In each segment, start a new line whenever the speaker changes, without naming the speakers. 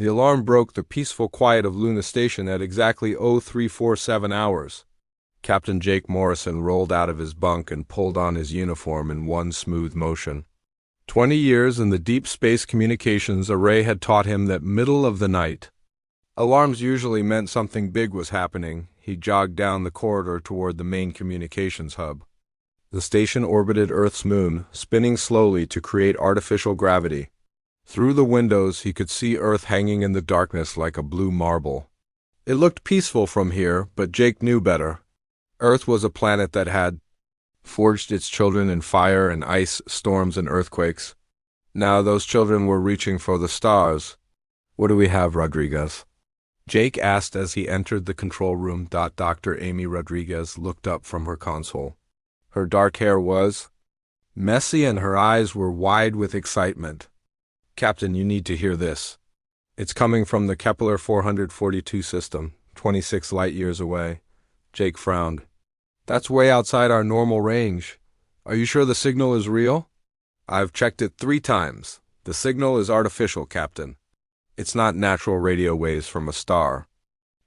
The alarm broke the peaceful quiet of Luna Station at exactly 0347 hours. Captain Jake Morrison rolled out of his bunk and pulled on his uniform in one smooth motion. 20 years in the deep space communications array had taught him that middle of the night alarms usually meant something big was happening. He jogged down the corridor toward the main communications hub. The station orbited Earth's moon, spinning slowly to create artificial gravity. Through the windows he could see Earth hanging in the darkness like a blue marble. It looked peaceful from here, but Jake knew better. Earth was a planet that had forged its children in fire and ice, storms and earthquakes. Now those children were reaching for the stars. "What do we have, Rodriguez?" Jake asked as he entered the control room. Dr. Amy Rodriguez looked up from her console. Her dark hair was messy and her eyes were wide with excitement. "Captain, you need to hear this. It's coming from the Kepler 442 system, 26 light-years away." Jake frowned. "That's way outside our normal range. Are you sure the signal is real?" "I've checked it 3 times. The signal is artificial, Captain. It's not natural radio waves from a star.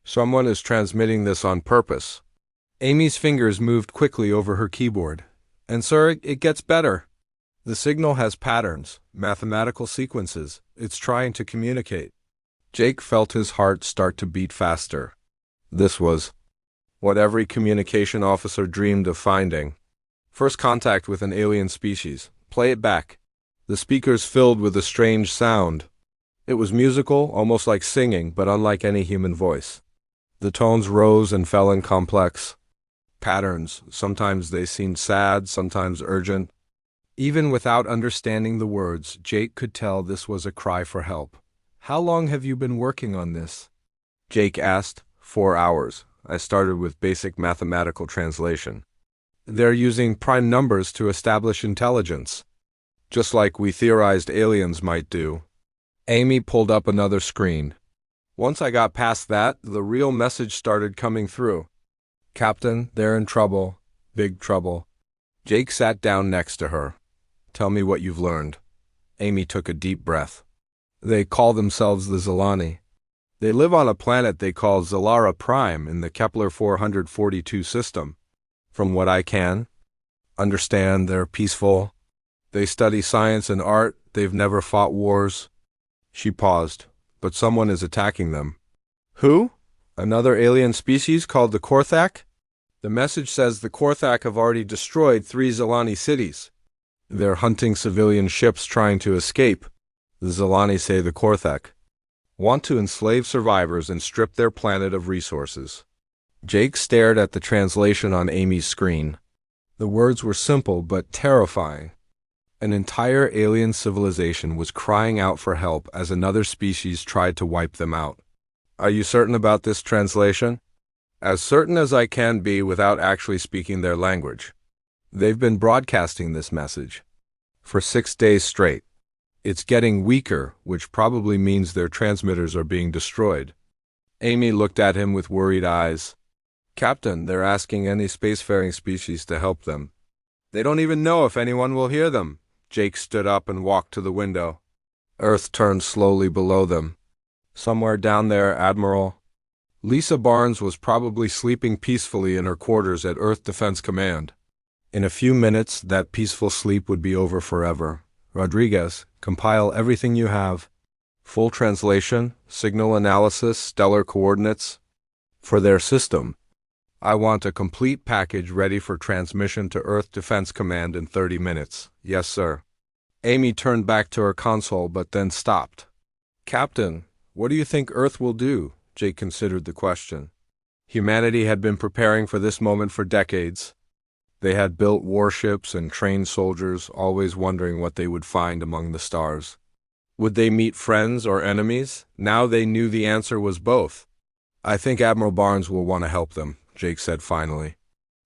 Someone is transmitting this on purpose." Amy's fingers moved quickly over her keyboard. "And sir, it gets better. The signal has patterns, mathematical sequences. It's trying to communicate." Jake felt his heart start to beat faster. This was what every communication officer dreamed of finding. First contact with an alien species. Play it back. The speakers filled with a strange sound. It was musical, almost like singing, but unlike any human voice. The tones rose and fell in complex patterns. Sometimes they seemed sad, sometimes urgent. Even without understanding the words, Jake could tell this was a cry for help. "How long have you been working on this?" Jake asked. 4 hours. I started with basic mathematical translation. They're using prime numbers to establish intelligence, just like we theorized aliens might do. Amy pulled up another screen. Once I got past that, the real message started coming through. "Captain, they're in trouble. Big trouble." Jake sat down next to her. "Tell me what you've learned." Amy took a deep breath. "They call themselves the Zilani. They live on a planet they call Zilara Prime in the Kepler 442 system. From what I can understand, they're peaceful. They study science and art. They've never fought wars." She paused. "But someone is attacking them." "Who? Another alien species called the Korthak?" "The message says the Korthak have already destroyed 3 Zilani cities. They're hunting civilian ships trying to escape. The Zilani say the Korthak want to enslave survivors and strip their planet of resources." Jake stared at the translation on Amy's screen. The words were simple but terrifying. An entire alien civilization was crying out for help as another species tried to wipe them out. "Are you certain about this translation?" "As certain as I can be without actually speaking their language. They've been broadcasting this message for 6 days straight. It's getting weaker, which probably means their transmitters are being destroyed." Amy looked at him with worried eyes. "Captain, they're asking any spacefaring species to help them. They don't even know if anyone will hear them." Jake stood up and walked to the window. Earth turned slowly below them. Somewhere down there, Admiral Lisa Barnes was probably sleeping peacefully in her quarters at Earth Defense Command. In a few minutes, that peaceful sleep would be over forever. "Rodriguez, compile everything you have. Full translation, signal analysis, stellar coordinates. For their system. I want a complete package ready for transmission to Earth Defense Command in 30 minutes. "Yes, sir." Amy turned back to her console but then stopped. "Captain, what do you think Earth will do?" Jake considered the question. Humanity had been preparing for this moment for decades. They had built warships and trained soldiers, always wondering what they would find among the stars. Would they meet friends or enemies? Now they knew the answer was both. "I think Admiral Barnes will want to help them," Jake said finally.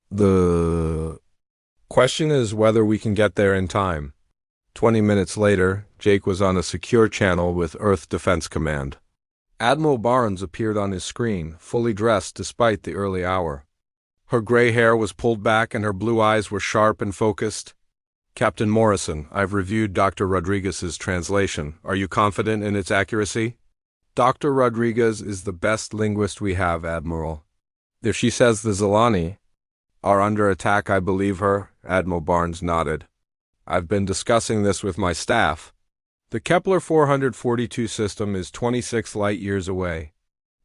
"The question is whether we can get there in time." 20 minutes later, Jake was on a secure channel with Earth Defense Command. Admiral Barnes appeared on his screen, fully dressed despite the early hour. Her gray hair was pulled back and her blue eyes were sharp and focused. "Captain Morrison, I've reviewed Dr. Rodriguez's translation. Are you confident in its accuracy?" Dr. Rodriguez is the best linguist we have, Admiral. If she says the Zilani are under attack, I believe her, Admiral Barnes nodded. I've been discussing this with my staff. The Kepler 442 system is 26 light-years away.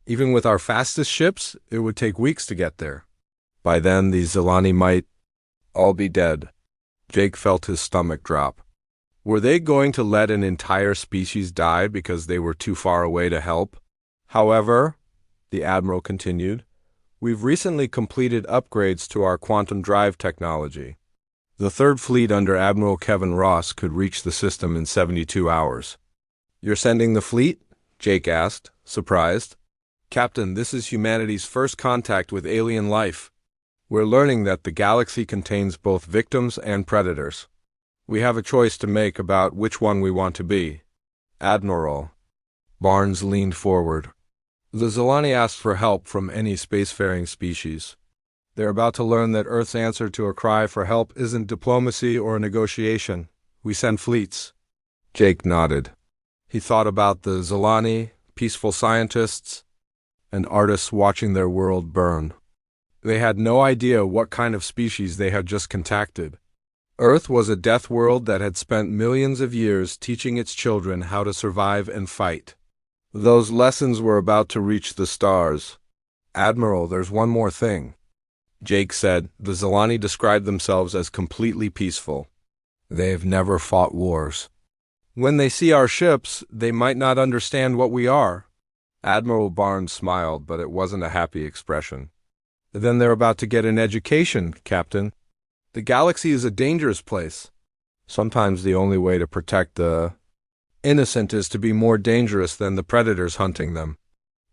Even with our fastest ships, it would take weeks to get there. By then, the Zilani might all be dead. Jake felt his stomach drop. Were they going to let an entire species die because they were too far away to help? However, the Admiral continued, we've recently completed upgrades to our quantum drive technology. The Third Fleet under Admiral Kevin Ross could reach the system in 72 hours. You're sending the fleet? Jake asked, surprised. Captain, this is humanity's first contact with alien life. We're learning that the galaxy contains both victims and predators. We have a choice to make about which one we want to be. Admiral. Barnes leaned forward. The Zilani asked for help from any spacefaring species. They're about to learn that Earth's answer to a cry for help isn't diplomacy or negotiation. We send fleets. Jake nodded. He thought about the Zilani, peaceful scientists, and artists watching their world burn. They had no idea what kind of species they had just contacted. Earth was a death world that had spent millions of years teaching its children how to survive and fight. Those lessons were about to reach the stars. Admiral, there's one more thing. Jake said. The Zilani described themselves as completely peaceful. They've never fought wars. When they see our ships, they might not understand what we are. Admiral Barnes smiled, but it wasn't a happy expression. Then they're about to get an education, Captain. The galaxy is a dangerous place. Sometimes the only way to protect the innocent is to be more dangerous than the predators hunting them.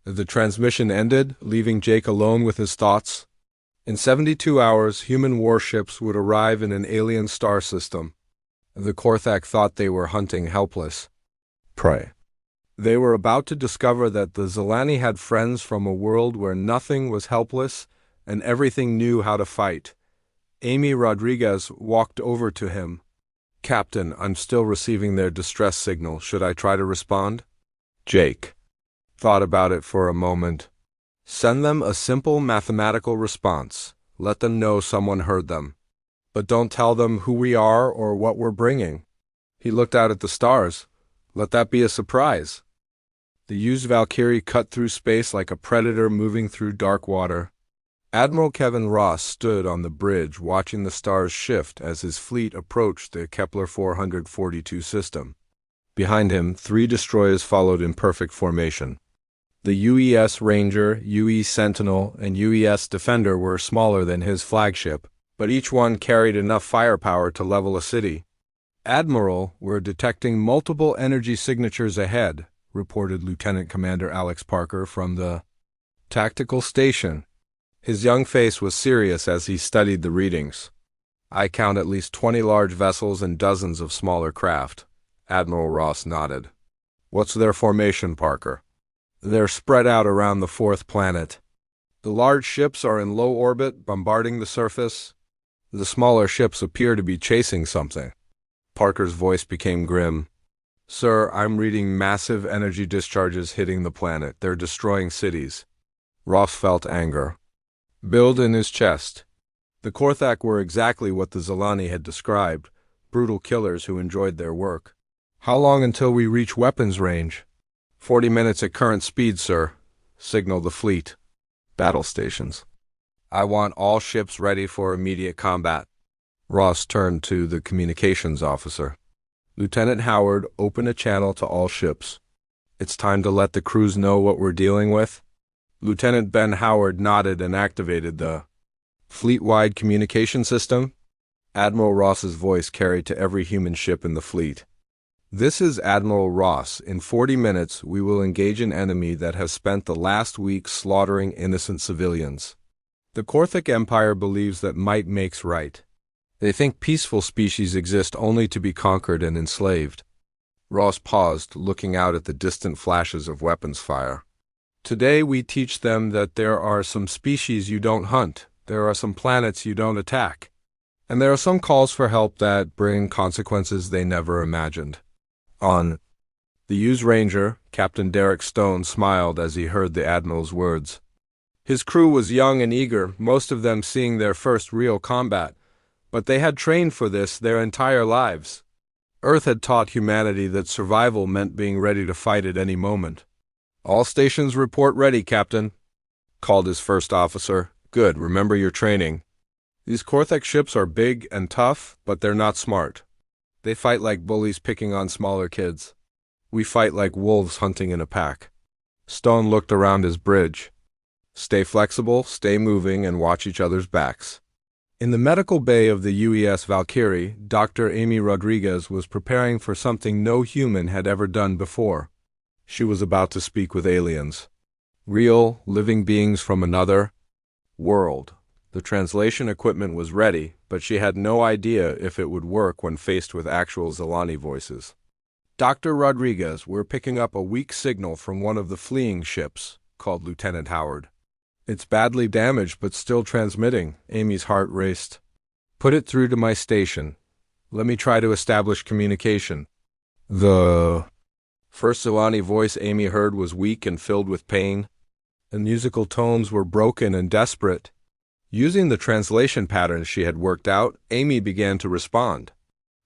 The transmission ended, leaving Jake alone with his thoughts. In 72 hours, human warships would arrive in an alien star system. The Korthak thought they were hunting helpless prey. They were about to discover that the Zilani had friends from a world where nothing was helpless and everything knew how to fight. Amy Rodriguez walked over to him. Captain, I'm still receiving their distress signal. Should I try to respond? Jake thought about it for a moment. Send them a simple mathematical response. Let them know someone heard them. But don't tell them who we are or what we're bringing. He looked out at the stars. Let that be a surprise. The used Valkyrie cut through space like a predator moving through dark water. Admiral Kevin Ross stood on the bridge watching the stars shift as his fleet approached the Kepler 442 system. Behind him, 3 destroyers followed in perfect formation. The UES Ranger, UE Sentinel, and UES Defender were smaller than his flagship, but each one carried enough firepower to level a city. Admiral, we're detecting multiple energy signatures ahead, reported Lieutenant Commander Alex Parker from the tactical station. His young face was serious as he studied the readings. I count at least 20 large vessels and dozens of smaller craft. Admiral Ross nodded. What's their formation, Parker? They're spread out around the 4th planet. The large ships are in low orbit, bombarding the surface. The smaller ships appear to be chasing something. Parker's voice became grim. Sir, I'm reading massive energy discharges hitting the planet. They're destroying cities. Ross felt anger build in his chest. The Korthak were exactly what the Zilani had described, brutal killers who enjoyed their work. How long until we reach weapons range? 40 minutes at current speed, sir. Signal the fleet. Battle stations. I want all ships ready for immediate combat. Ross turned to the communications officer. Lieutenant Howard, open a channel to all ships. It's time to let the crews know what we're dealing with. Lieutenant Ben Howard nodded and activated the fleet-wide communication system. Admiral Ross's voice carried to every human ship in the fleet. This is Admiral Ross. In 40 minutes, we will engage an enemy that has spent the last week slaughtering innocent civilians. The Korthak Empire believes that might makes right. They think peaceful species exist only to be conquered and enslaved. Ross paused, looking out at the distant flashes of weapons fire. Today we teach them that there are some species you don't hunt, there are some planets you don't attack, and there are some calls for help that bring consequences they never imagined. On The U's Ranger, Captain Derek Stone, smiled as he heard the Admiral's words. His crew was young and eager, most of them seeing their first real combat, but they had trained for this their entire lives. Earth had taught humanity that survival meant being ready to fight at any moment. "All stations report ready, Captain," called his first officer. "Good, remember your training. These Korthek ships are big and tough, but they're not smart. They fight like bullies picking on smaller kids. We fight like wolves hunting in a pack." Stone looked around his bridge. "Stay flexible, stay moving, and watch each other's backs." In the medical bay of the UES Valkyrie, Dr. Amy Rodriguez was preparing for something no human had ever done before. She was about to speak with aliens. Real, living beings from another world. The translation equipment was ready, but she had no idea if it would work when faced with actual Zelani voices. "Dr. Rodriguez, we're picking up a weak signal from one of the fleeing ships," called Lieutenant Howard. "It's badly damaged but still transmitting." Amy's heart raced. "Put it through to my station. Let me try to establish communication." The first Zelani voice Amy heard was weak and filled with pain. The musical tones were broken and desperate. Using the translation patterns she had worked out, Amy began to respond.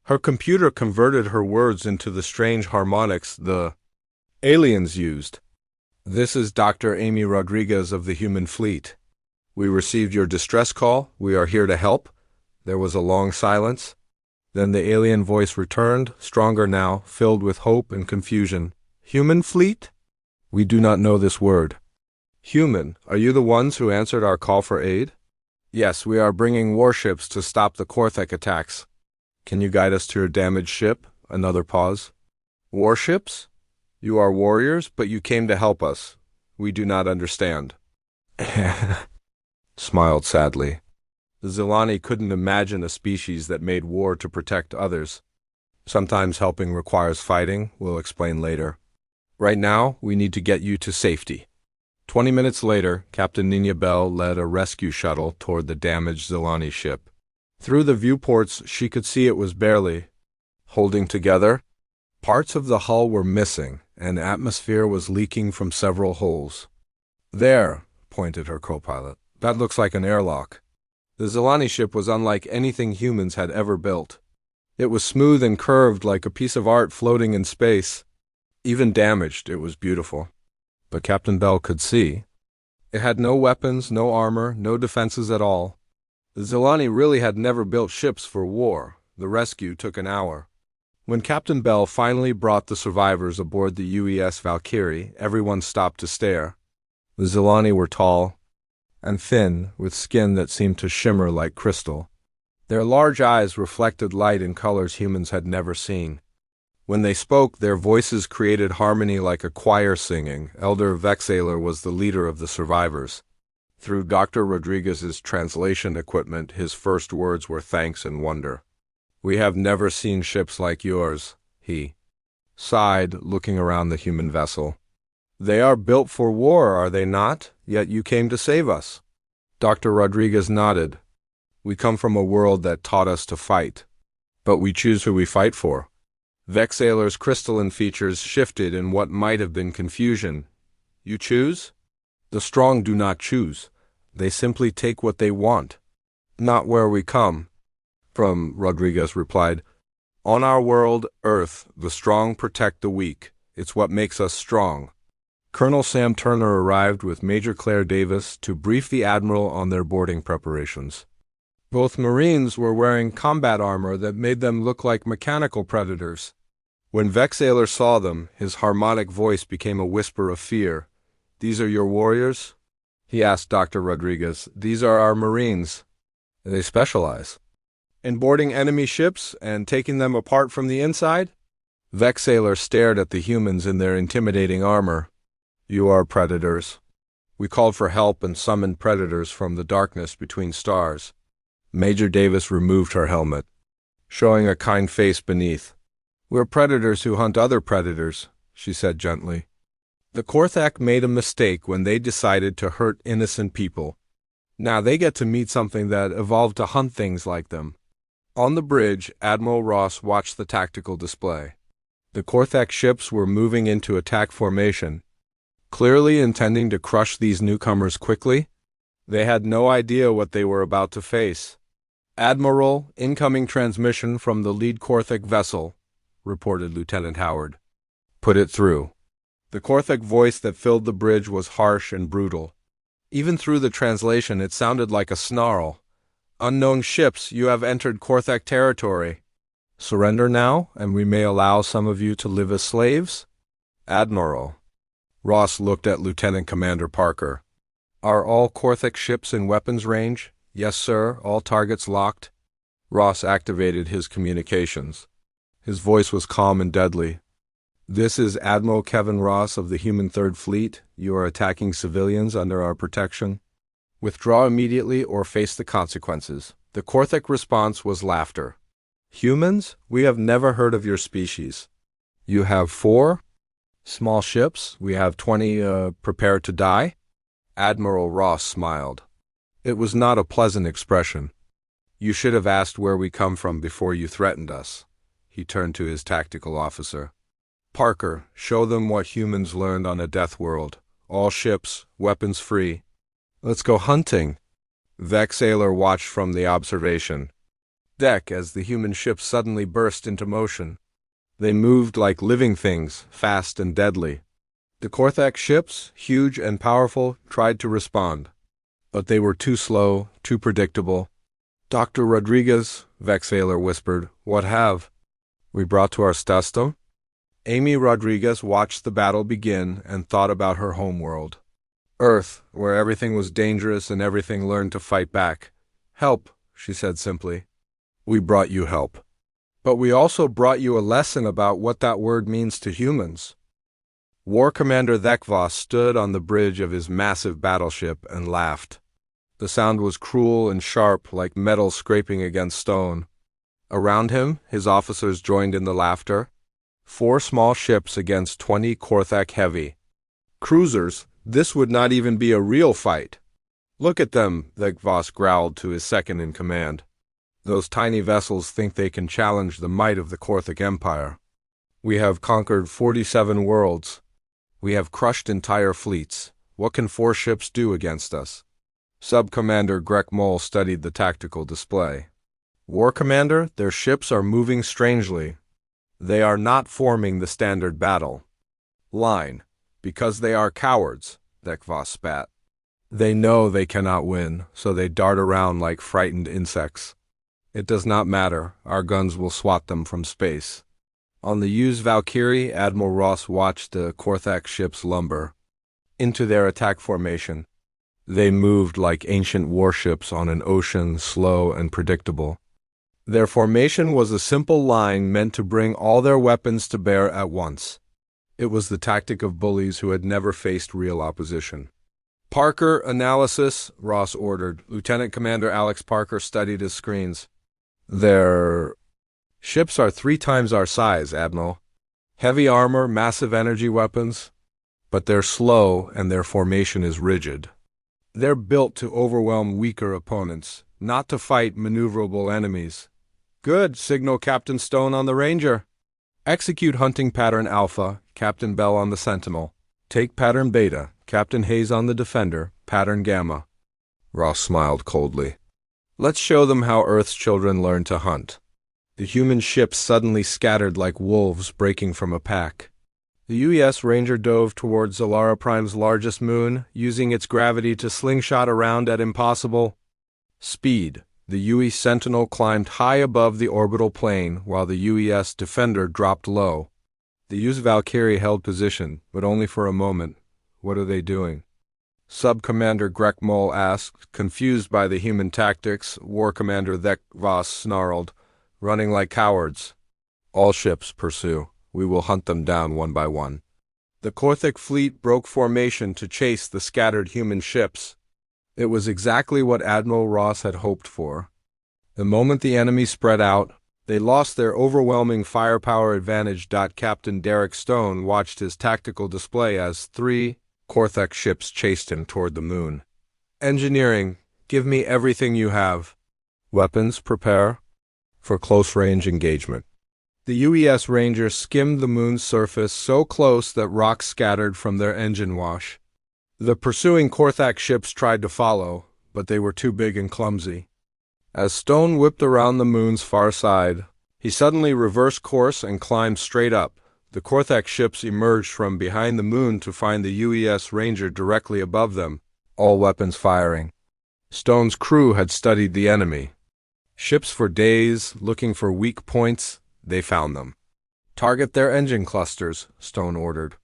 Her computer converted her words into the strange harmonics the aliens used. "This is Dr. Amy Rodriguez of the Human Fleet. We received your distress call. We are here to help." There was a long silence. Then the alien voice returned, stronger now, filled with hope and confusion. "Human Fleet? We do not know this word." "Human, are you the ones who answered our call for aid?" "Yes, we are bringing warships to stop the Korthek attacks." "Can you guide us to your damaged ship?" Another pause. "Warships? You are warriors, but you came to help us. We do not understand." Smiled sadly. The Zelani couldn't imagine a species that made war to protect others. "Sometimes helping requires fighting, we'll explain later. Right now, we need to get you to safety." 20 minutes later, Captain Nina Bell led a rescue shuttle toward the damaged Zelani ship. Through the viewports, she could see it was barely holding together. Parts of the hull were missing, and atmosphere was leaking from several holes. "There," pointed her co-pilot. "That looks like an airlock." The Zelani ship was unlike anything humans had ever built. It was smooth and curved like a piece of art floating in space. Even damaged, it was beautiful. But Captain Bell could see. It had no weapons, no armor, no defenses at all. The Zelani really had never built ships for war. The rescue took an hour. When Captain Bell finally brought the survivors aboard the UES Valkyrie, everyone stopped to stare. The Zelani were tall and thin, with skin that seemed to shimmer like crystal. Their large eyes reflected light in colors humans had never seen. When they spoke, their voices created harmony like a choir singing. Elder Vexaler was the leader of the survivors. Through Dr. Rodriguez's translation equipment, his first words were thanks and wonder. "We have never seen ships like yours," he sighed, looking around the human vessel. "They are built for war, are they not? Yet you came to save us." Dr. Rodriguez nodded. "We come from a world that taught us to fight. But we choose who we fight for." Vexaler's crystalline features shifted in what might have been confusion. "You choose? The strong do not choose. They simply take what they want. Not where we come from," Rodriguez replied. "On our world, Earth, the strong protect the weak. It's what makes us strong." Colonel Sam Turner arrived with Major Claire Davis to brief the Admiral on their boarding preparations. Both Marines were wearing combat armor that made them look like mechanical predators. When Vexaler saw them, his harmonic voice became a whisper of fear. "These are your warriors?" he asked Dr. Rodriguez. "These are our Marines. They specialize in boarding enemy ships and taking them apart from the inside?" Vexaler stared at the humans in their intimidating armor. "You are predators. We called for help and summoned predators from the darkness between stars." Major Davis removed her helmet, showing a kind face beneath. "We're predators who hunt other predators," she said gently. "The Korthak made a mistake when they decided to hurt innocent people. Now they get to meet something that evolved to hunt things like them." On the bridge, Admiral Ross watched the tactical display. The Korthak ships were moving into attack formation, clearly intending to crush these newcomers quickly. They had no idea what they were about to face. "Admiral, incoming transmission from the lead Korthak vessel," reported Lieutenant Howard. "Put it through." The Korthak voice that filled the bridge was harsh and brutal. Even through the translation, it sounded like a snarl. "Unknown ships, you have entered Korthak territory. Surrender now, and we may allow some of you to live as slaves?" "Admiral." Ross looked at Lieutenant Commander Parker. "Are all Korthak ships in weapons range?" "Yes, sir. All targets locked." Ross activated his communications. His voice was calm and deadly. "This is Admiral Kevin Ross of the Human Third Fleet. You are attacking civilians under our protection. Withdraw immediately or face the consequences." The Korthak response was laughter. "Humans? We have never heard of your species. You have 4 small ships. We have 20 prepare to die?" Admiral Ross smiled. It was not a pleasant expression. "You should have asked where we come from before you threatened us." He turned to his tactical officer. "Parker, show them what humans learned on a death world. All ships, weapons free. Let's go hunting." Vex Sailor watched from the observation deck as the human ships suddenly burst into motion. They moved like living things, fast and deadly. The Korthak ships, huge and powerful, tried to respond, but they were too slow, too predictable. "Dr. Rodriguez," Vex Sailor whispered, "what have we brought to our system?" Amy Rodriguez watched the battle begin and thought about her homeworld. Earth, where everything was dangerous and everything learned to fight back. "Help," she said simply. "We brought you help. But we also brought you a lesson about what that word means to humans." War Commander Thekvos stood on the bridge of his massive battleship and laughed. The sound was cruel and sharp, like metal scraping against stone. Around him, his officers joined in the laughter. 4 small ships against 20 Korthak heavy cruisers. This would not even be a real fight. "Look at them," Thekvos growled to his second in command. "Those tiny vessels think they can challenge the might of the Korthak Empire. We have conquered 47 worlds. We have crushed entire fleets. What can 4 ships do against us?" Sub-Commander Grek Mole studied the tactical display. "War Commander, their ships are moving strangely. They are not forming the standard battle line. Because they are cowards," Thekvos spat. "They know they cannot win, so they dart around like frightened insects. It does not matter, our guns will swat them from space." On the used Valkyrie, Admiral Ross watched the Korthak ships lumber into their attack formation. They moved like ancient warships on an ocean, slow and predictable. Their formation was a simple line meant to bring all their weapons to bear at once. It was the tactic of bullies who had never faced real opposition. "Parker, analysis," Ross ordered. Lieutenant Commander Alex Parker studied his screens. "Their ships are 3 times our size, Admiral. Heavy armor, massive energy weapons. But they're slow and their formation is rigid. They're built to overwhelm weaker opponents, not to fight maneuverable enemies." "Good," signal Captain Stone on the Ranger. "Execute hunting pattern Alpha, Captain Bell on the Sentinel. Take pattern Beta, Captain Hayes on the Defender, pattern Gamma." Ross smiled coldly. "Let's show them how Earth's children learn to hunt." The human ships suddenly scattered like wolves breaking from a pack. The UES Ranger dove towards Zalara Prime's largest moon, using its gravity to slingshot around at impossible speed. The UE Sentinel climbed high above the orbital plane, while the UES Defender dropped low. The used Valkyrie held position, but only for a moment. "What are they doing?" Sub-Commander Grek Mole asked, confused by the human tactics. War Commander Thekvos snarled, "Running like cowards." "All ships pursue. We will hunt them down one by one." The Korthak fleet broke formation to chase the scattered human ships. It was exactly what Admiral Ross had hoped for. The moment the enemy spread out, they lost their overwhelming firepower advantage. Captain Derek Stone watched his tactical display as 3 Korthak ships chased him toward the moon. "Engineering, give me everything you have. Weapons, prepare for close-range engagement." The UES Ranger skimmed the moon's surface so close that rocks scattered from their engine wash. The pursuing Korthak ships tried to follow, but they were too big and clumsy. As Stone whipped around the moon's far side, he suddenly reversed course and climbed straight up. The Korthak ships emerged from behind the moon to find the UES Ranger directly above them, all weapons firing. Stone's crew had studied the enemy. Ships for days, looking for weak points. They found them. "Target their engine clusters," Stone ordered.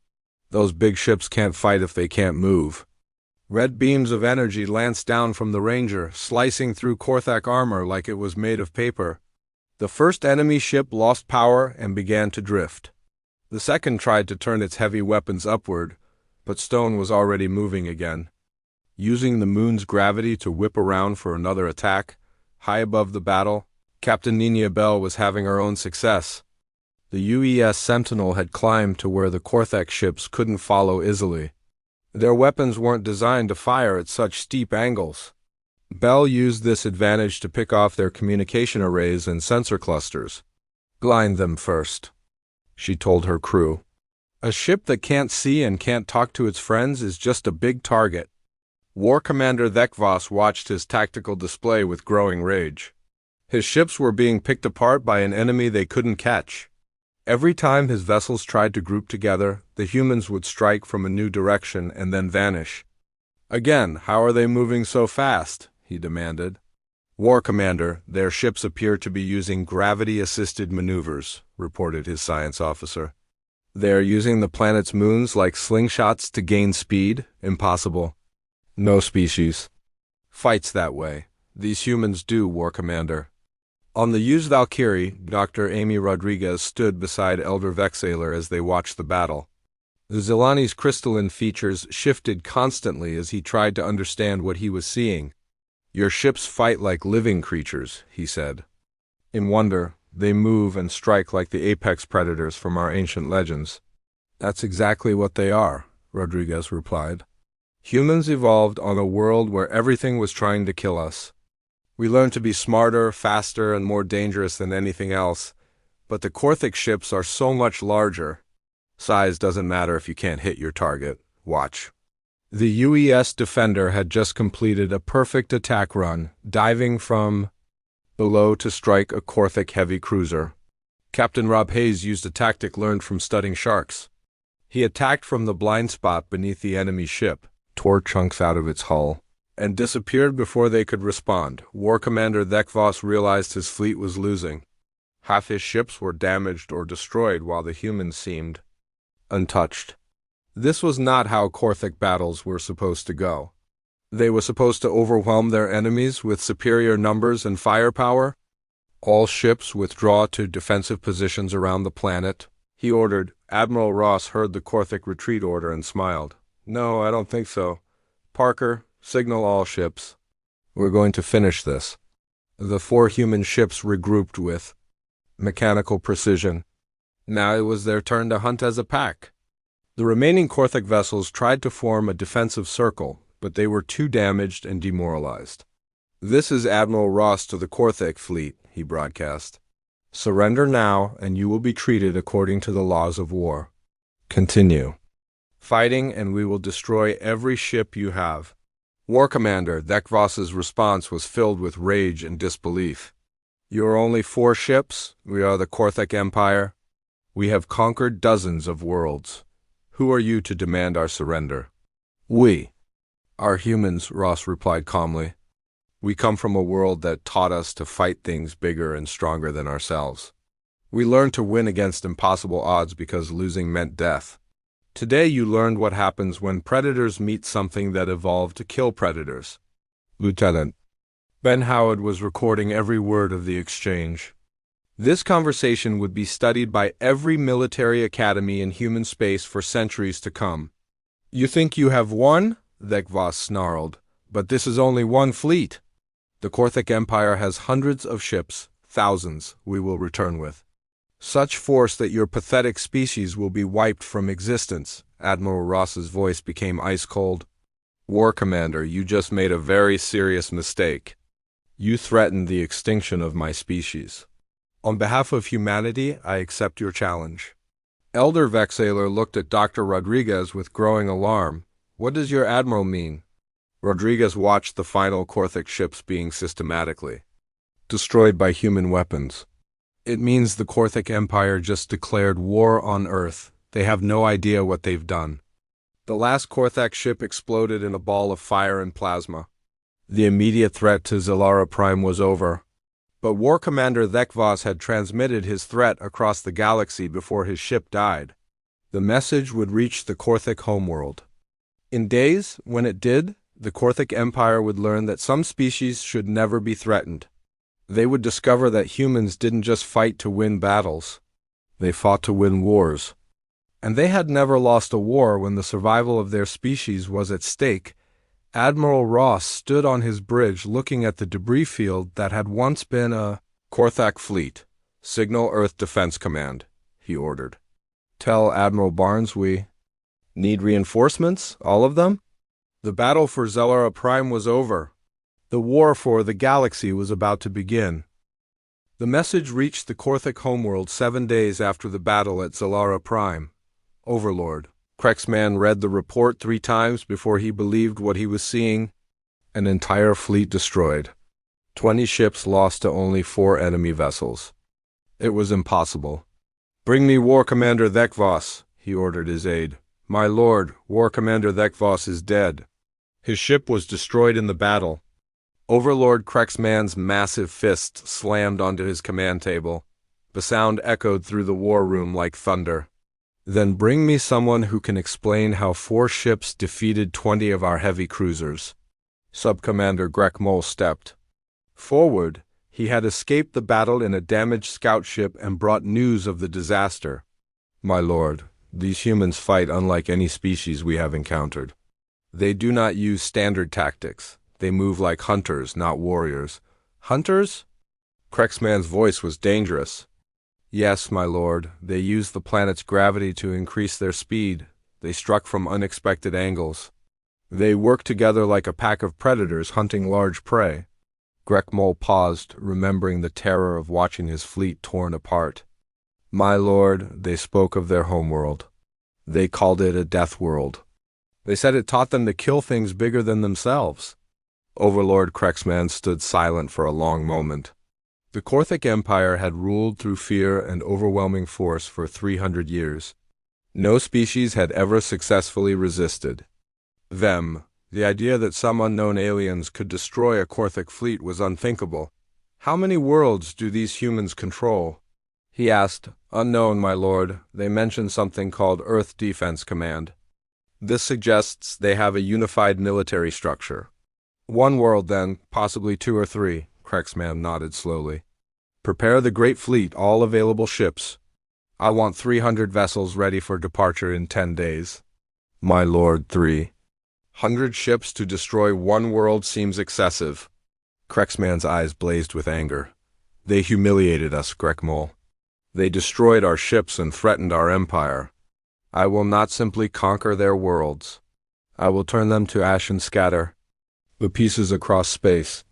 "Those big ships can't fight if they can't move." Red beams of energy lanced down from the Ranger, slicing through Korthak armor like it was made of paper. The first enemy ship lost power and began to drift. The second tried to turn its heavy weapons upward, but Stone was already moving again. Using the moon's gravity to whip around for another attack, high above the battle, Captain Nina Bell was having her own success. The UES Sentinel had climbed to where the Korthak ships couldn't follow easily. Their weapons weren't designed to fire at such steep angles. Bell used this advantage to pick off their communication arrays and sensor clusters. "Blind them first," she told her crew. "A ship that can't see and can't talk to its friends is just a big target." War Commander Thekvos watched his tactical display with growing rage. His ships were being picked apart by an enemy they couldn't catch. Every time his vessels tried to group together, the humans would strike from a new direction and then vanish. "Again, how are they moving so fast?" he demanded. "War Commander, their ships appear to be using gravity-assisted maneuvers," reported his science officer. "They are using the planet's moons like slingshots to gain speed? Impossible. No species fights that way. These humans do, War Commander." On the used Valkyrie, Dr. Amy Rodriguez stood beside Elder Vexaler as they watched the battle. Zilani's crystalline features shifted constantly as he tried to understand what he was seeing. "Your ships fight like living creatures," he said. "In wonder, they move and strike like the apex predators from our ancient legends." "That's exactly what they are," Rodriguez replied. "Humans evolved on a world where everything was trying to kill us. We learned to be smarter, faster, and more dangerous than anything else, but the Korthak ships are so much larger. Size doesn't matter if you can't hit your target. Watch." The UES Defender had just completed a perfect attack run, diving from below to strike a Korthak heavy cruiser. Captain Rob Hayes used a tactic learned from studying sharks. He attacked from the blind spot beneath the enemy ship, tore chunks out of its hull, and disappeared before they could respond. War Commander Thekvos realized his fleet was losing. Half his ships were damaged or destroyed while the humans seemed untouched. This was not how Korthak battles were supposed to go. They were supposed to overwhelm their enemies with superior numbers and firepower. "All ships withdraw to defensive positions around the planet," he ordered. Admiral Ross heard the Korthak retreat order and smiled. "No, I don't think so. Parker, signal all ships. We're going to finish this." The 4 human ships regrouped with mechanical precision. Now it was their turn to hunt as a pack. The remaining Korthak vessels tried to form a defensive circle, but they were too damaged and demoralized. "This is Admiral Ross to the Korthak fleet," he broadcast. "Surrender now, and you will be treated according to the laws of war. Continue fighting, and we will destroy every ship you have." War Commander Thekvos's response was filled with rage and disbelief. "You are only 4 ships? We are the Korthak Empire. We have conquered dozens of worlds. Who are you to demand our surrender?" "We are humans," Ross replied calmly. "We come from a world that taught us to fight things bigger and stronger than ourselves. We learned to win against impossible odds because losing meant death. Today you learned what happens when predators meet something that evolved to kill predators." Lieutenant Ben Howard was recording every word of the exchange. This conversation would be studied by every military academy in human space for centuries to come. "You think you have won?" Thekvos snarled. "But this is only one fleet. The Korthak Empire has hundreds of ships, thousands, we will return with. Such force that your pathetic species will be wiped from existence." Admiral Ross's voice became ice cold. "War Commander, you just made a very serious mistake. You threatened the extinction of my species. On behalf of humanity, I accept your challenge. Elder Vexaler looked at Dr. Rodriguez with growing alarm. What does your admiral mean? Rodriguez watched the final Korthic ships being systematically destroyed by human weapons. It means the Korthic Empire just declared war on Earth. They have no idea what they've done. The last Korthak ship exploded in a ball of fire and plasma. The immediate threat to Zilara Prime was over. But War Commander Thekvos had transmitted his threat across the galaxy before his ship died. The message would reach the Korthic homeworld. In days, when it did, the Korthic Empire would learn that some species should never be threatened. They would discover that humans didn't just fight to win battles. They fought to win wars. And they had never lost a war when the survival of their species was at stake. Admiral Ross stood on his bridge looking at the debris field that had once been a Korthak fleet. Signal Earth Defense Command, he ordered. Tell Admiral Barnes we need reinforcements, all of them? The battle for Zilara Prime was over. The war for the galaxy was about to begin. The message reached the Korthic homeworld 7 days after the battle at Zilara Prime. Overlord. Krexman read the report 3 times before he believed what he was seeing. An entire fleet destroyed. 20 ships lost to only 4 enemy vessels. It was impossible. Bring me War Commander Thekvos, he ordered his aide. My lord, War Commander Thekvos is dead. His ship was destroyed in the battle. Overlord Krexman's massive fist slammed onto his command table. The sound echoed through the war room like thunder. Then bring me someone who can explain how 4 ships defeated 20 of our heavy cruisers. Subcommander Grekmol stepped forward. He had escaped the battle in a damaged scout ship and brought news of the disaster. My lord, these humans fight unlike any species we have encountered. They do not use standard tactics. They move like hunters, not warriors. Hunters? Krexman's voice was dangerous. Yes, my lord, they use the planet's gravity to increase their speed. They struck from unexpected angles. They work together like a pack of predators hunting large prey. Grekmol paused, remembering the terror of watching his fleet torn apart. My lord, they spoke of their homeworld. They called it a death world. They said it taught them to kill things bigger than themselves. Overlord Krexman stood silent for a long moment. The Korthic Empire had ruled through fear and overwhelming force for 300 years. No species had ever successfully resisted them. The idea that some unknown aliens could destroy a Korthic fleet was unthinkable. How many worlds do these humans control? He asked. Unknown, my lord. They mentioned something called Earth Defense Command. This suggests they have a unified military structure. 1 world, then, possibly 2 or 3, Krexman nodded slowly. Prepare the Great Fleet, all available ships. I want 300 vessels ready for departure in 10 days. My lord, 300 ships to destroy 1 world seems excessive. Krexman's eyes blazed with anger. They humiliated us, Grekmol. They destroyed our ships and threatened our empire. I will not simply conquer their worlds. I will turn them to ash and scatter the pieces across space.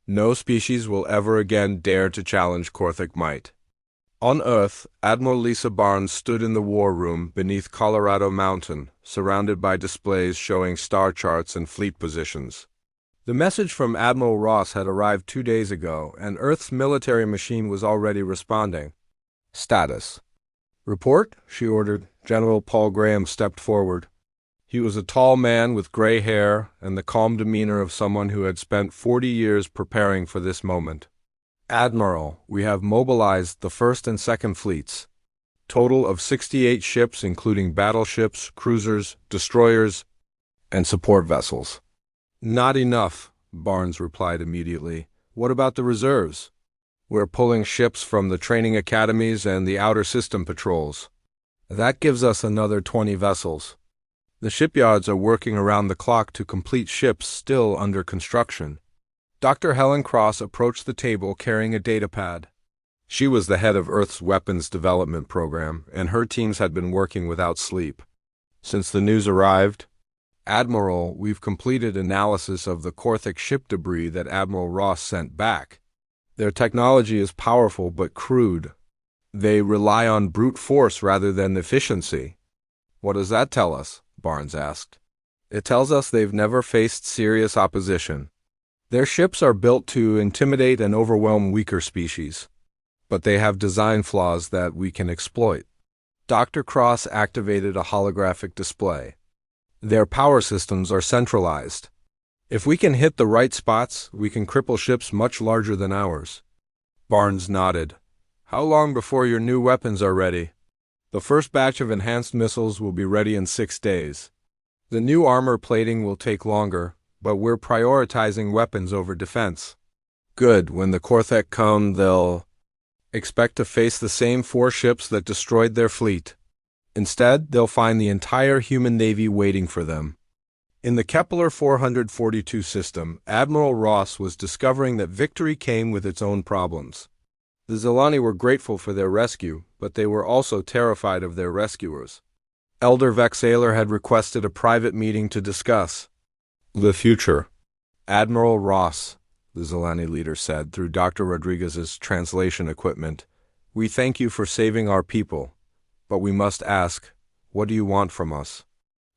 No species will ever again dare to challenge Korthic might. On Earth, Admiral Lisa Barnes stood in the war room beneath Colorado Mountain, surrounded by displays showing star charts and fleet positions. The message from Admiral Ross had arrived 2 days ago, and Earth's military machine was already responding. Status. Report, she ordered. General Paul Graham stepped forward. He was a tall man with gray hair and the calm demeanor of someone who had spent 40 years preparing for this moment. Admiral, we have mobilized the 1st and 2nd fleets. Total of 68 ships including battleships, cruisers, destroyers, and support vessels. Not enough, Barnes replied immediately. What about the reserves? We're pulling ships from the training academies and the outer system patrols. That gives us another 20 vessels. The shipyards are working around the clock to complete ships still under construction. Dr. Helen Cross approached the table carrying a datapad. She was the head of Earth's weapons development program, and her teams had been working without sleep. Since the news arrived, Admiral, we've completed analysis of the Korthic ship debris that Admiral Ross sent back. Their technology is powerful but crude. They rely on brute force rather than efficiency. What does that tell us? Barnes asked. It tells us they've never faced serious opposition. Their ships are built to intimidate and overwhelm weaker species, but they have design flaws that we can exploit. Dr. Cross activated a holographic display. Their power systems are centralized. If we can hit the right spots, we can cripple ships much larger than ours. Barnes nodded. How long before your new weapons are ready? The first batch of enhanced missiles will be ready in 6 days. The new armor plating will take longer, but we're prioritizing weapons over defense. Good. When the Korthek come, they'll expect to face the same 4 ships that destroyed their fleet. Instead, they'll find the entire human navy waiting for them. In the Kepler 442 system, Admiral Ross was discovering that victory came with its own problems. The Zilani were grateful for their rescue, but they were also terrified of their rescuers. Elder Vexaler had requested a private meeting to discuss the future. Admiral Ross, the Zilani leader said through Dr. Rodriguez's translation equipment, we thank you for saving our people, but we must ask, what do you want from us?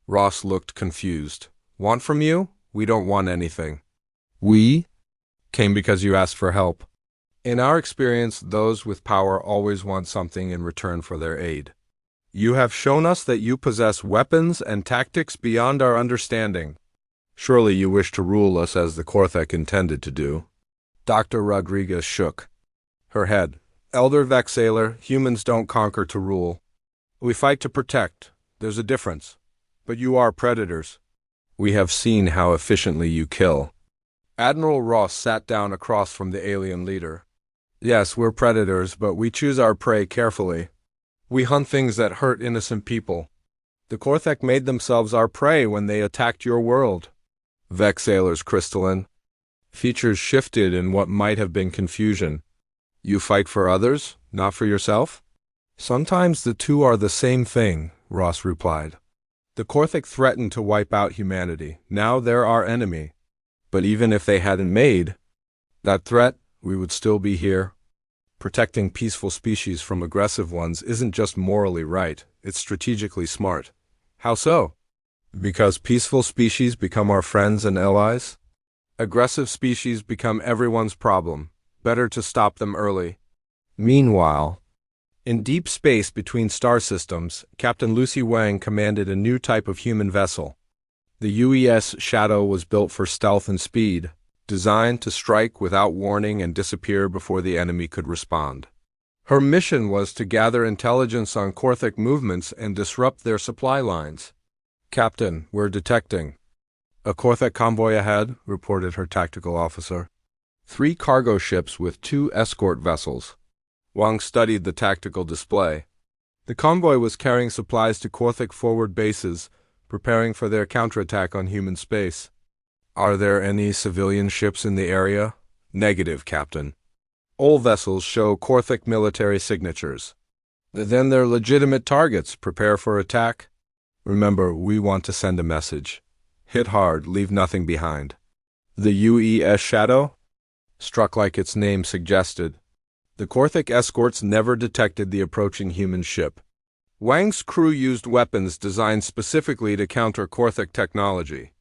Ross looked confused. Want from you? We don't want anything. We came because you asked for help. In our experience, those with power always want something in return for their aid. You have shown us that you possess weapons and tactics beyond our understanding. Surely you wish to rule us as the Korthek intended to do. Dr. Rodriguez shook her head. Elder Vexaler, humans don't conquer to rule. We fight to protect. There's a difference. But you are predators. We have seen how efficiently you kill. Admiral Ross sat down across from the alien leader. Yes, we're predators, but we choose our prey carefully. We hunt things that hurt innocent people. The Korthek made themselves our prey when they attacked your world. Vexaler's crystalline features shifted in what might have been confusion. You fight for others, not for yourself? Sometimes the two are the same thing, Ross replied. The Korthek threatened to wipe out humanity. Now they're our enemy. But even if they hadn't made that threat, we would still be here. Protecting peaceful species from aggressive ones isn't just morally right, it's strategically smart. How so? Because peaceful species become our friends and allies? Aggressive species become everyone's problem. Better to stop them early. Meanwhile, in deep space between star systems, Captain Lucy Wang commanded a new type of human vessel. The UES Shadow was built for stealth and speed, designed to strike without warning and disappear before the enemy could respond. Her mission was to gather intelligence on Korthek movements and disrupt their supply lines. Captain, we're detecting a Korthek convoy ahead, reported her tactical officer. 3 cargo ships with 2 escort vessels. Wang studied the tactical display. The convoy was carrying supplies to Korthek forward bases, preparing for their counterattack on human space. Are there any civilian ships in the area? Negative, Captain. All vessels show Korthek military signatures. Then they're legitimate targets. Prepare for attack. Remember, we want to send a message. Hit hard, leave nothing behind. The UES Shadow? Struck like its name suggested. The Korthek escorts never detected the approaching human ship. Wang's crew used weapons designed specifically to counter Korthek technology.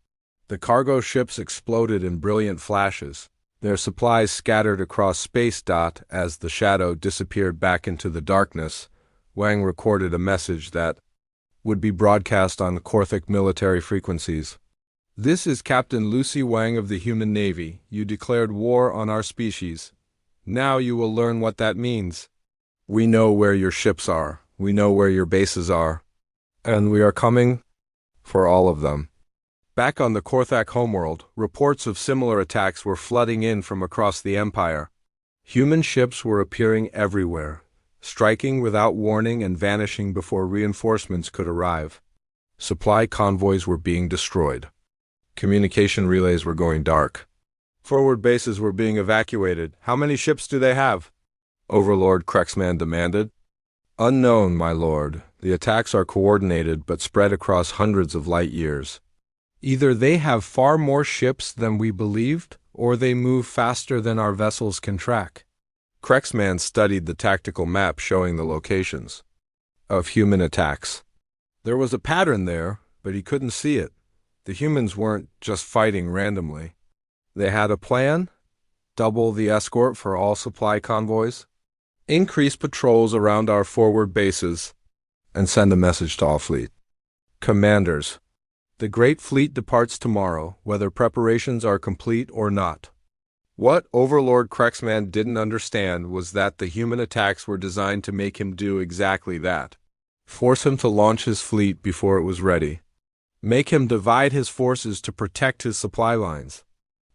The cargo ships exploded in brilliant flashes, their supplies scattered across space. As the Shadow disappeared back into the darkness, Wang recorded a message that would be broadcast on Korthek military frequencies. This is Captain Lucy Wang of the Human Navy. You declared war on our species. Now you will learn what that means. We know where your ships are. We know where your bases are. And we are coming for all of them. Back on the Korthak homeworld, reports of similar attacks were flooding in from across the Empire. Human ships were appearing everywhere, striking without warning and vanishing before reinforcements could arrive. Supply convoys were being destroyed. Communication relays were going dark. Forward bases were being evacuated. How many ships do they have? Overlord Krexman demanded. Unknown, my lord. The attacks are coordinated but spread across hundreds of light years. Either they have far more ships than we believed, or they move faster than our vessels can track. Krexman studied the tactical map showing the locations of human attacks. There was a pattern there, but he couldn't see it. The humans weren't just fighting randomly. They had a plan: double the escort for all supply convoys, increase patrols around our forward bases, and send a message to all fleet commanders. The Great Fleet departs tomorrow, whether preparations are complete or not. What Overlord Krexman didn't understand was that the human attacks were designed to make him do exactly that. Force him to launch his fleet before it was ready. Make him divide his forces to protect his supply lines.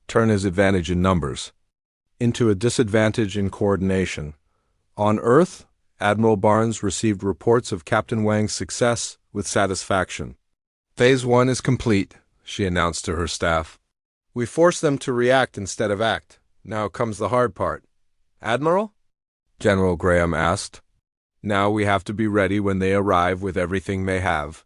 Turn his advantage in numbers into a disadvantage in coordination. On Earth, Admiral Barnes received reports of Captain Wang's success with satisfaction. Phase 1 is complete, she announced to her staff. We forced them to react instead of act. Now comes the hard part. Admiral? General Graham asked. Now we have to be ready when they arrive with everything they have.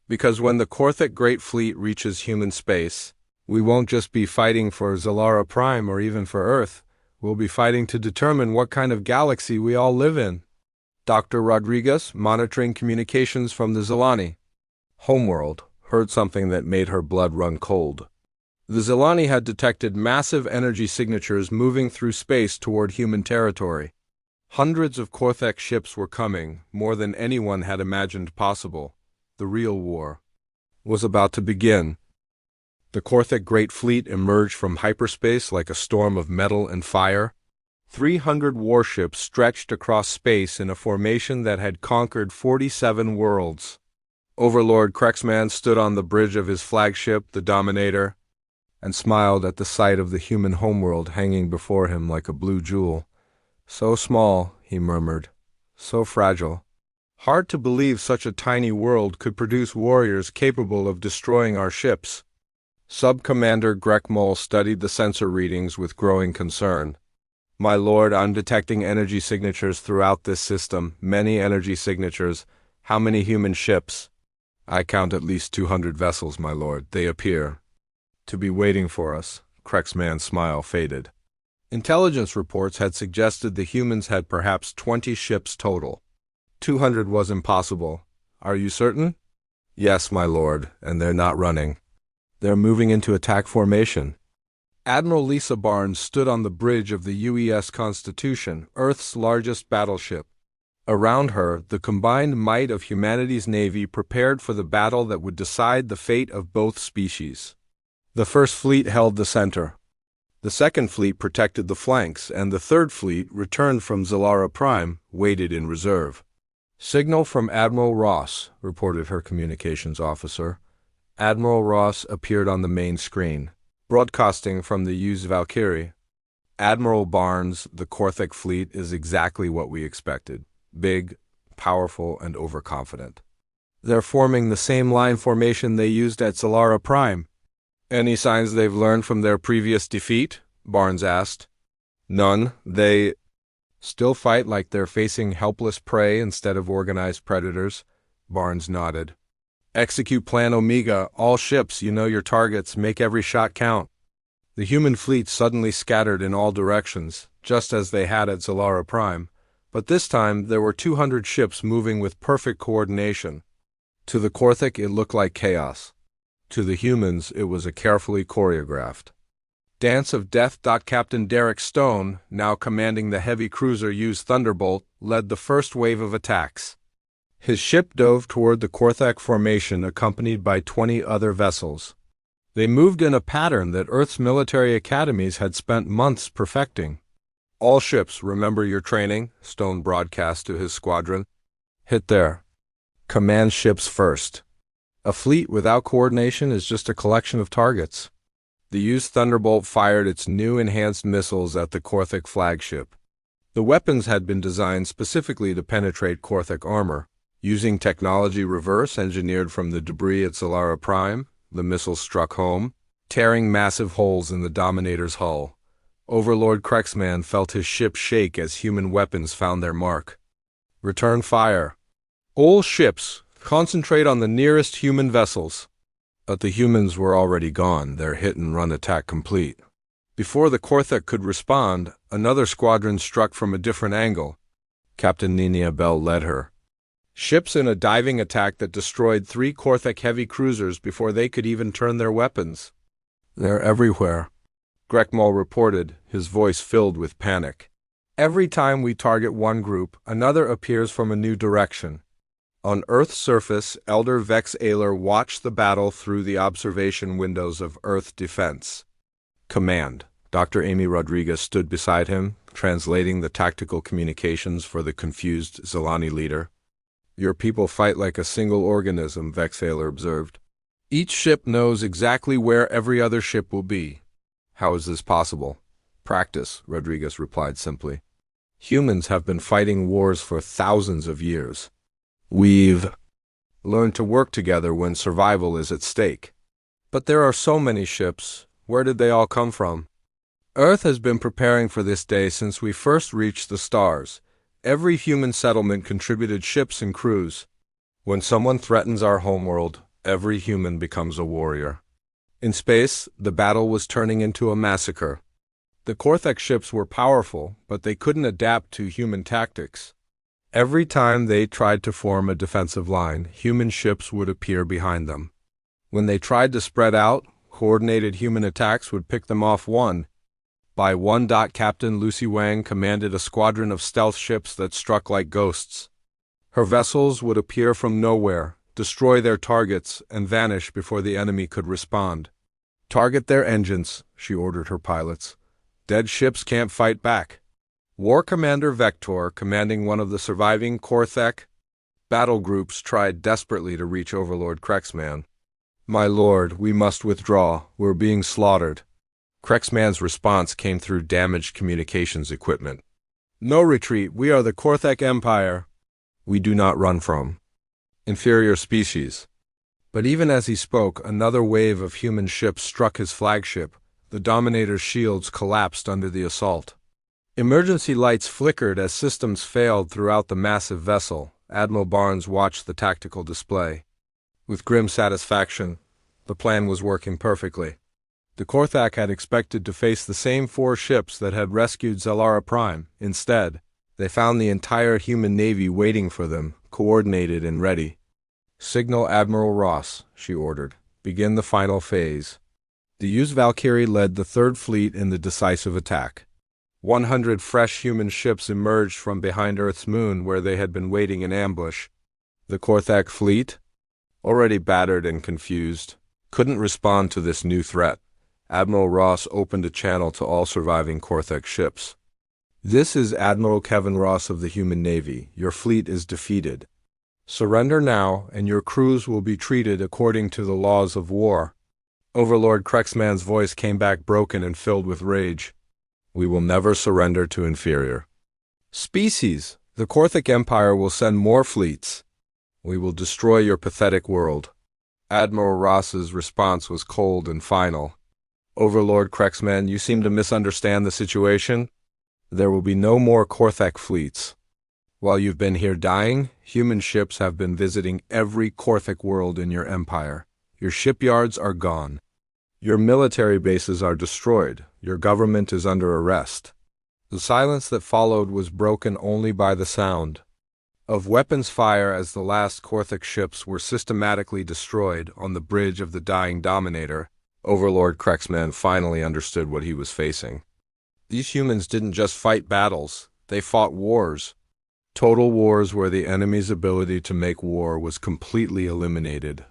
Because when the Korthik Great Fleet reaches human space, we won't just be fighting for Zalara Prime or even for Earth. We'll be fighting to determine what kind of galaxy we all live in. Dr. Rodriguez, monitoring communications from the Zilani homeworld, heard something that made her blood run cold. The Zilani had detected massive energy signatures moving through space toward human territory. Hundreds of Korthek ships were coming, more than anyone had imagined possible. The real war was about to begin. The Korthik Great Fleet emerged from hyperspace like a storm of metal and fire. 300 warships stretched across space in a formation that had conquered 47 worlds. Overlord Krexman stood on the bridge of his flagship, the Dominator, and smiled at the sight of the human homeworld hanging before him like a blue jewel. So small, he murmured, so fragile. Hard to believe such a tiny world could produce warriors capable of destroying our ships. Sub-Commander Grek Mole studied the sensor readings with growing concern. My lord, I'm detecting energy signatures throughout this system, many energy signatures. How many human ships? I count at least 200 vessels, my lord. They appear to be waiting for us. Krexman's smile faded. Intelligence reports had suggested the humans had perhaps 20 ships total. 200 was impossible. Are you certain? Yes, my lord, and they're not running. They're moving into attack formation. Admiral Lisa Barnes stood on the bridge of the UES Constitution, Earth's largest battleship. Around her, the combined might of humanity's navy prepared for the battle that would decide the fate of both species. The First Fleet held the center. The Second Fleet protected the flanks, and the Third Fleet, returned from Zalara Prime, waited in reserve. Signal from Admiral Ross, reported her communications officer. Admiral Ross appeared on the main screen, broadcasting from the Yuz Valkyrie. Admiral Barnes, the Korthik Fleet is exactly what we expected. Big, powerful, and overconfident. They're forming the same line formation they used at Zalara Prime. Any signs they've learned from their previous defeat? Barnes asked. None. They still fight like they're facing helpless prey instead of organized predators. Barnes nodded. Execute Plan Omega. All ships, you know your targets. Make every shot count. The human fleet suddenly scattered in all directions, just as they had at Zalara Prime. But this time there were 200 ships moving with perfect coordination. To the Korthik it looked like chaos. To the humans it was a carefully choreographed dance of death. Captain Derek Stone, now commanding the heavy cruiser Yuz Thunderbolt, led the first wave of attacks. His ship dove toward the Korthak formation accompanied by 20 other vessels. They moved in a pattern that Earth's military academies had spent months perfecting. All ships, remember your training, Stone broadcast to his squadron. Hit there. Command ships first. A fleet without coordination is just a collection of targets. The Yuz Thunderbolt fired its new enhanced missiles at the Korthik flagship. The weapons had been designed specifically to penetrate Korthik armor. Using technology reverse-engineered from the debris at Zalara Prime, the missiles struck home, tearing massive holes in the Dominator's hull. Overlord Krexman felt his ship shake as human weapons found their mark. Return fire. All ships, concentrate on the nearest human vessels. But the humans were already gone, their hit-and-run attack complete. Before the Korthik could respond, Another squadron struck from a different angle. Captain Nina Bell led her. Ships in a diving attack that destroyed 3 Korthek heavy cruisers before they could even turn their weapons. "They're everywhere," Grekmal reported, his voice filled with panic. "Every time we target one group, another appears from a new direction." On Earth's surface, Elder Vex Ayler watched the battle through the observation windows of Earth Defense Command. Dr. Amy Rodriguez stood beside him, translating the tactical communications for the confused Zelani leader. "Your people fight like a single organism," Vex Ayler observed. "Each ship knows exactly where every other ship will be." "How is this possible?" "Practice," Rodriguez replied simply. "Humans have been fighting wars for thousands of years. We've learned to work together when survival is at stake." "But there are so many ships. Where did they all come from?" "Earth has been preparing for this day since we first reached the stars. Every human settlement contributed ships and crews. When someone threatens our homeworld, every human becomes a warrior." In space, the battle was turning into a massacre. The Korthek ships were powerful, but they couldn't adapt to human tactics. Every time they tried to form a defensive line, human ships would appear behind them. When they tried to spread out, coordinated human attacks would pick them off one by one. Captain Lucy Wang commanded a squadron of stealth ships that struck like ghosts. Her vessels would appear from nowhere, destroy their targets, and vanish before the enemy could respond. "Target their engines," she ordered her pilots. "Dead ships can't fight back." War Commander Vector, commanding one of the surviving Korthek battle groups, tried desperately to reach Overlord Krexman. "My lord, we must withdraw. We're being slaughtered." Krexman's response came through damaged communications equipment. "No retreat. We are the Korthek Empire. We do not run from inferior species." But even as he spoke, another wave of human ships struck his flagship. The Dominator's shields collapsed under the assault. Emergency lights flickered as systems failed throughout the massive vessel. Admiral Barnes watched the tactical display. With grim satisfaction, the plan was working perfectly. The Korthak had expected to face the same 4 ships that had rescued Zellara Prime. Instead, they found the entire human navy waiting for them, coordinated and ready. "Signal Admiral Ross," she ordered. "Begin the final phase." The used Valkyrie led the 3rd Fleet in the decisive attack. 100 fresh human ships emerged from behind Earth's moon where they had been waiting in ambush. The Korthak fleet, already battered and confused, couldn't respond to this new threat. Admiral Ross opened a channel to all surviving Korthak ships. "This is Admiral Kevin Ross of the Human Navy. Your fleet is defeated. Surrender now, and your crews will be treated according to the laws of war." Overlord Krexman's voice came back broken and filled with rage. "We will never surrender to inferior species. The Korthak Empire will send more fleets. We will destroy your pathetic world." Admiral Ross's response was cold and final. "Overlord Krexman, you seem to misunderstand the situation. There will be no more Korthak fleets. While you've been here dying, human ships have been visiting every Korthak world in your empire. Your shipyards are gone. Your military bases are destroyed. Your government is under arrest." The silence that followed was broken only by the sound of weapons fire as the last Korthak ships were systematically destroyed on the bridge of the dying Dominator. Overlord Krexman finally understood what he was facing. These humans didn't just fight battles, they fought wars. Total wars where the enemy's ability to make war was completely eliminated.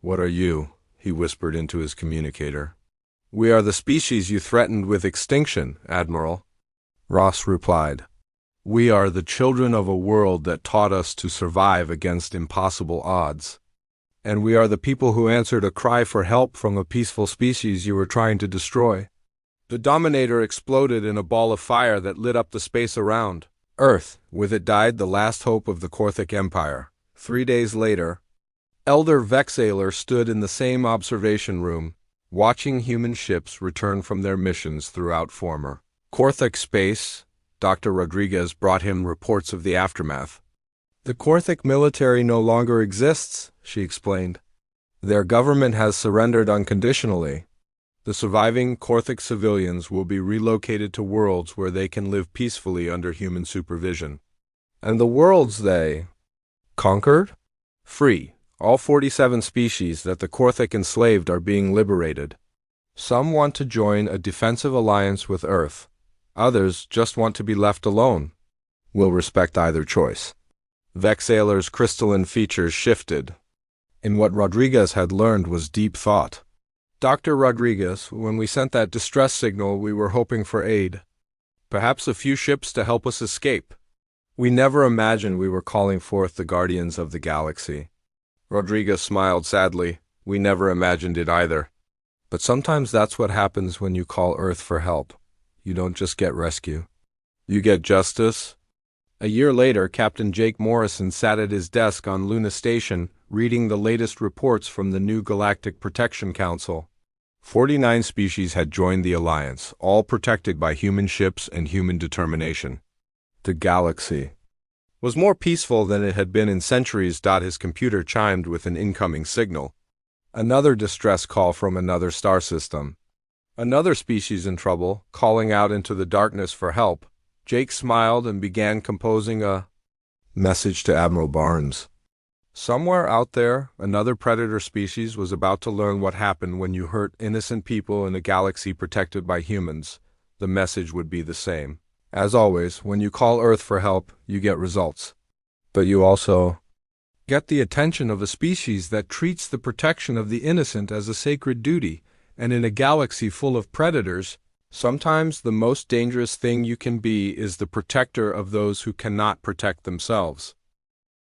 "What are you?" he whispered into his communicator. "We are the species you threatened with extinction, Admiral," Ross replied. "We are the children of a world that taught us to survive against impossible odds. And we are the people who answered a cry for help from a peaceful species you were trying to destroy." The Dominator exploded in a ball of fire that lit up the space around Earth. With it died the last hope of the Korthak Empire. 3 days later, Elder Vex Ayler stood in the same observation room, watching human ships return from their missions throughout former Korthak space. Dr. Rodriguez brought him reports of the aftermath. "The Korthak military no longer exists," she explained. "Their government has surrendered unconditionally. The surviving Korthic civilians will be relocated to worlds where they can live peacefully under human supervision. And the worlds they conquered? Free. All 47 species that the Korthic enslaved are being liberated. Some want to join a defensive alliance with Earth. Others just want to be left alone. We'll respect either choice. Vexaler's crystalline features shifted. And what Rodriguez had learned was deep thought. Dr. Rodriguez, when we sent that distress signal, we were hoping for aid. Perhaps a few ships to help us escape. We never imagined we were calling forth the guardians of the galaxy. Rodriguez smiled sadly. We never imagined it either. But sometimes that's what happens when you call Earth for help. You don't just get rescue. You get justice. A year later, Captain Jake Morrison sat at his desk on Luna Station, reading the latest reports from the new Galactic Protection Council. 49 species had joined the alliance, all protected by human ships and human determination. The galaxy was more peaceful than it had been in centuries. His computer chimed with an incoming signal. Another distress call from another star system. Another species in trouble, calling out into the darkness for help. Jake smiled and began composing a message to Admiral Barnes. Somewhere out there, another predator species was about to learn what happened when you hurt innocent people in a galaxy protected by humans. The message would be the same. As always, when you call Earth for help, you get results. But you also get the attention of a species that treats the protection of the innocent as a sacred duty, and in a galaxy full of predators, sometimes the most dangerous thing you can be is the protector of those who cannot protect themselves.